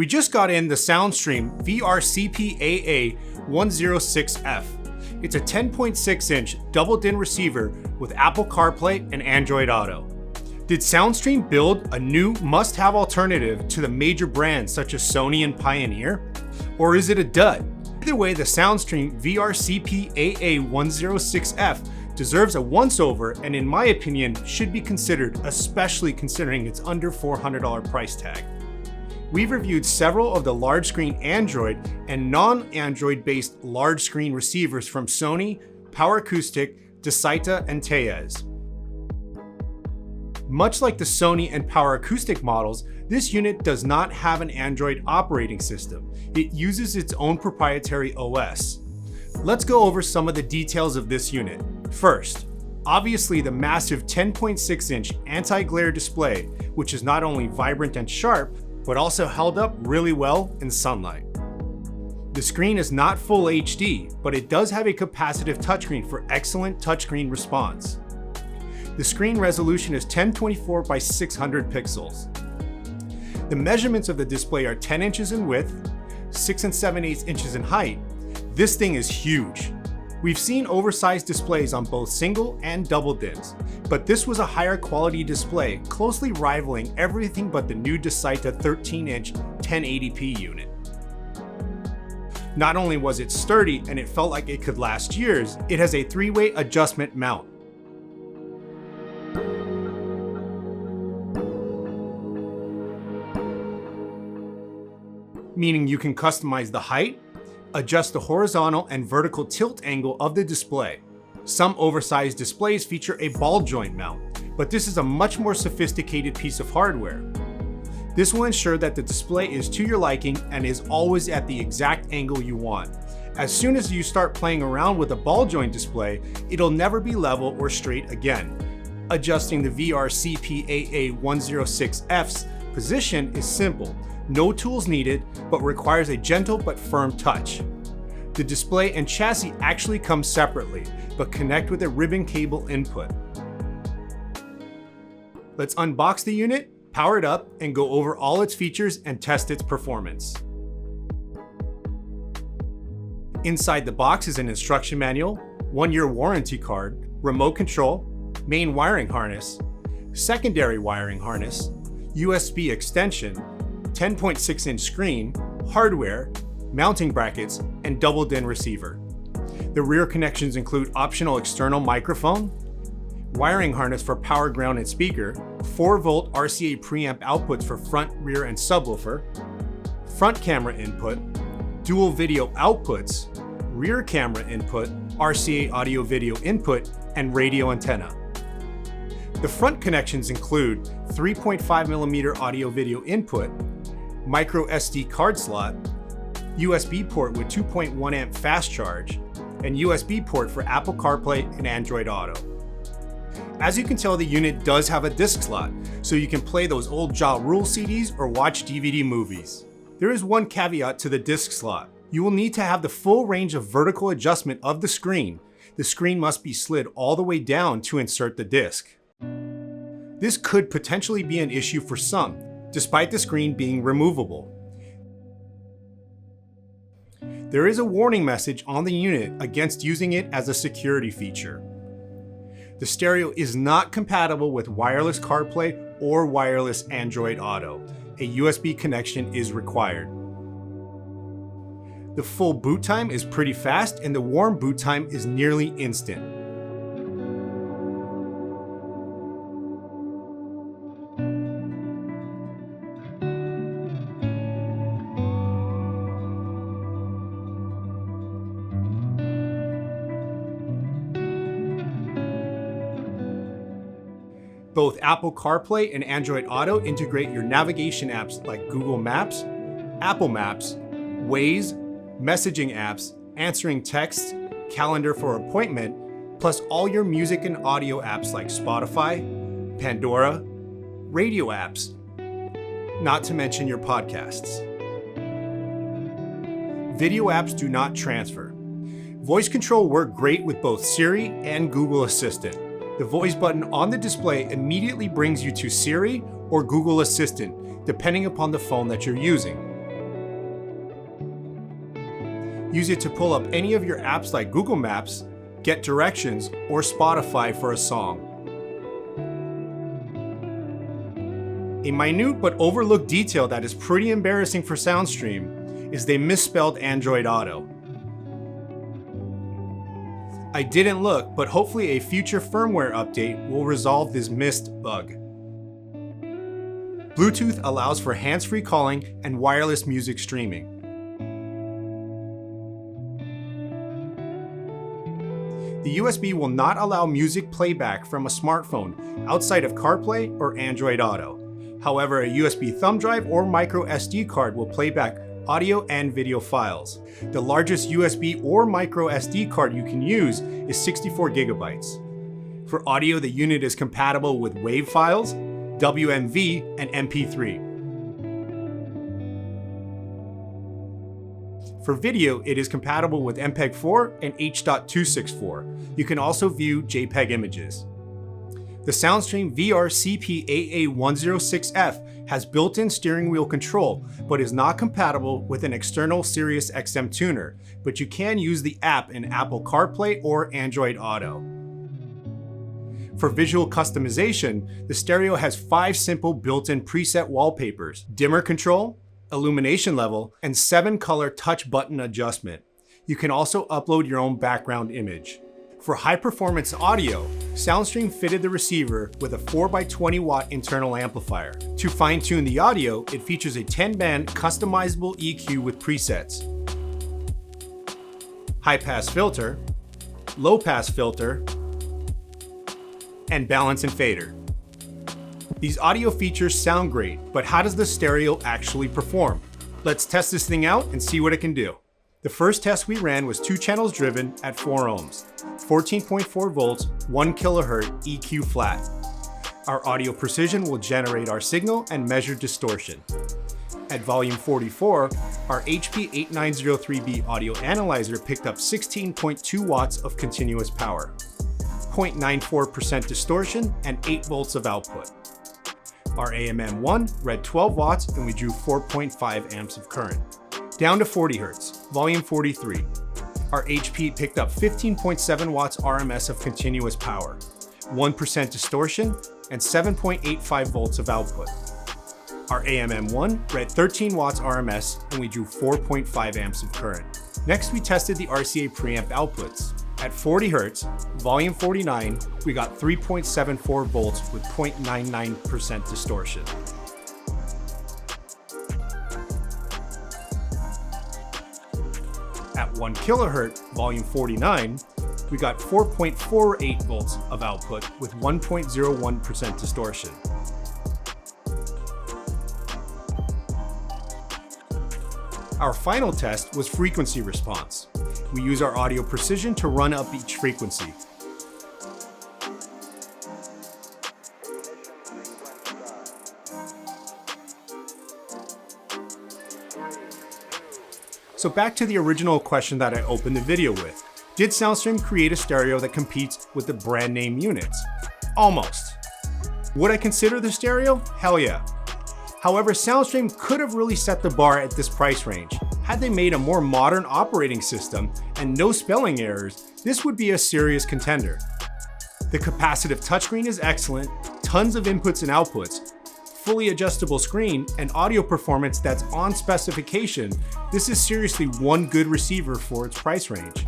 We just got in the SoundStream VRCPAA-106F. It's a 10.6 inch double DIN receiver with Apple Carplay and Android Auto. Did SoundStream build a new must-have alternative to the major brands such as Sony and Pioneer? Or is it a dud? Either way, the SoundStream VRCPAA-106F deserves a once-over and in my opinion should be considered, especially considering its under $400 price tag. We've reviewed several of the large screen Android and non-Android based large screen receivers from Sony, Power Acoustic, Desaita, and Teyes. Much like the Sony and Power Acoustic models, this unit does not have an Android operating system. It uses its own proprietary OS. Let's go over some of the details of this unit. First, obviously the massive 10.6 inch anti-glare display, which is not only vibrant and sharp, but also held up really well in sunlight. The screen is not full HD, but it does have a capacitive touchscreen for excellent touchscreen response. The screen resolution is 1024 by 600 pixels. The measurements of the display are 10 inches in width, 6 7/8 inches in height. This thing is huge. We've seen oversized displays on both single and double DINs, but this was a higher quality display, closely rivaling everything but the new Desaita 13-inch 1080p unit. Not only was it sturdy and it felt like it could last years, it has a 3-way adjustment mount. Meaning you can customize the height, adjust the horizontal and vertical tilt angle of the display. Some oversized displays feature a ball joint mount, but this is a much more sophisticated piece of hardware. This will ensure that the display is to your liking and is always at the exact angle you want. As soon as you start playing around with a ball joint display, it'll never be level or straight again. Adjusting the VRCPAA-106F's position is simple. No tools needed, but requires a gentle but firm touch. The display and chassis actually come separately, but connect with a ribbon cable input. Let's unbox the unit, power it up, and go over all its features and test its performance. Inside the box is an instruction manual, 1-year warranty card, remote control, main wiring harness, secondary wiring harness, USB extension, 10.6 inch screen, hardware, mounting brackets, and double DIN receiver. The rear connections include optional external microphone, wiring harness for power, ground, and speaker, 4-volt RCA preamp outputs for front, rear, and subwoofer, front camera input, dual video outputs, rear camera input, RCA audio video input, and radio antenna. The front connections include 3.5mm audio video input, micro SD card slot, USB port with 2.1 amp fast charge, and USB port for Apple Carplay and Android Auto. As you can tell, the unit does have a disc slot, so you can play those old Ja Rule CDs or watch DVD movies. There is one caveat to the disc slot. You will need to have the full range of vertical adjustment of the screen. The screen must be slid all the way down to insert the disc. This could potentially be an issue for some, despite the screen being removable. There is a warning message on the unit against using it as a security feature. The stereo is not compatible with wireless CarPlay or wireless Android Auto. A USB connection is required. The full boot time is pretty fast and the warm boot time is nearly instant. Both Apple CarPlay and Android Auto integrate your navigation apps like Google Maps, Apple Maps, Waze, messaging apps, answering texts, calendar for appointment, plus all your music and audio apps like Spotify, Pandora, radio apps, not to mention your podcasts. Video apps do not transfer. Voice control works great with both Siri and Google Assistant. The voice button on the display immediately brings you to Siri or Google Assistant, depending upon the phone that you're using. Use it to pull up any of your apps like Google Maps, get directions, or Spotify for a song. A minute but overlooked detail that is pretty embarrassing for SoundStream is they misspelled Android Auto. I didn't look, but hopefully a future firmware update will resolve this missed bug. Bluetooth allows for hands-free calling and wireless music streaming. The USB will not allow music playback from a smartphone outside of CarPlay or Android Auto. However, a USB thumb drive or micro SD card will play back audio and video files. The largest USB or micro SD card you can use is 64 gigabytes. For audio, the unit is compatible with WAV files, WMV, and MP3. For video, it is compatible with MPEG-4 and H.264. You can also view JPEG images. The SoundStream VRCPAA-106F has built-in steering wheel control, but is not compatible with an external Sirius XM tuner, but you can use the app in Apple Carplay or Android Auto. For visual customization, the stereo has 5 simple built-in preset wallpapers, dimmer control, illumination level, and 7-color touch button adjustment. You can also upload your own background image. For high-performance audio, SoundStream fitted the receiver with a 4x20 watt internal amplifier. To fine-tune the audio, it features a 10-band customizable EQ with presets, high-pass filter, low-pass filter, and balance and fader. These audio features sound great, but how does the stereo actually perform? Let's test this thing out and see what it can do. The first test we ran was 2 channels driven at 4 ohms, 14.4 volts, 1 kilohertz EQ flat. Our audio precision will generate our signal and measure distortion. At volume 44, our HP8903B audio analyzer picked up 16.2 watts of continuous power, 0.94% distortion, and 8 volts of output. Our AMM1 read 12 watts and we drew 4.5 amps of current. Down to 40 Hz, volume 43. Our HP picked up 15.7 watts RMS of continuous power, 1% distortion, and 7.85 volts of output. Our AMM1 read 13 watts RMS and we drew 4.5 amps of current. Next, we tested the RCA preamp outputs. At 40 Hz, volume 49, we got 3.74 volts with 0.99% distortion. At 1 kilohertz, volume 49, we got 4.48 volts of output with 1.01% distortion. Our final test was frequency response. We use our audio precision to run up each frequency. So back to the original question that I opened the video with. Did SoundStream create a stereo that competes with the brand name units? Almost. Would I consider the stereo? Hell yeah. However, SoundStream could have really set the bar at this price range. Had they made a more modern operating system and no spelling errors, this would be a serious contender. The capacitive touchscreen is excellent, tons of inputs and outputs, fully adjustable screen, and audio performance that's on specification. This is seriously one good receiver for its price range.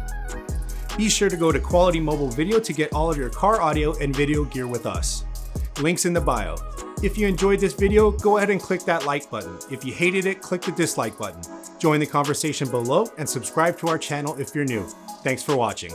Be sure to go to Quality Mobile Video to get all of your car audio and video gear with us. Links in the bio. If you enjoyed this video, go ahead and click that like button. If you hated it, click the dislike button. Join the conversation below and subscribe to our channel if you're new. Thanks for watching.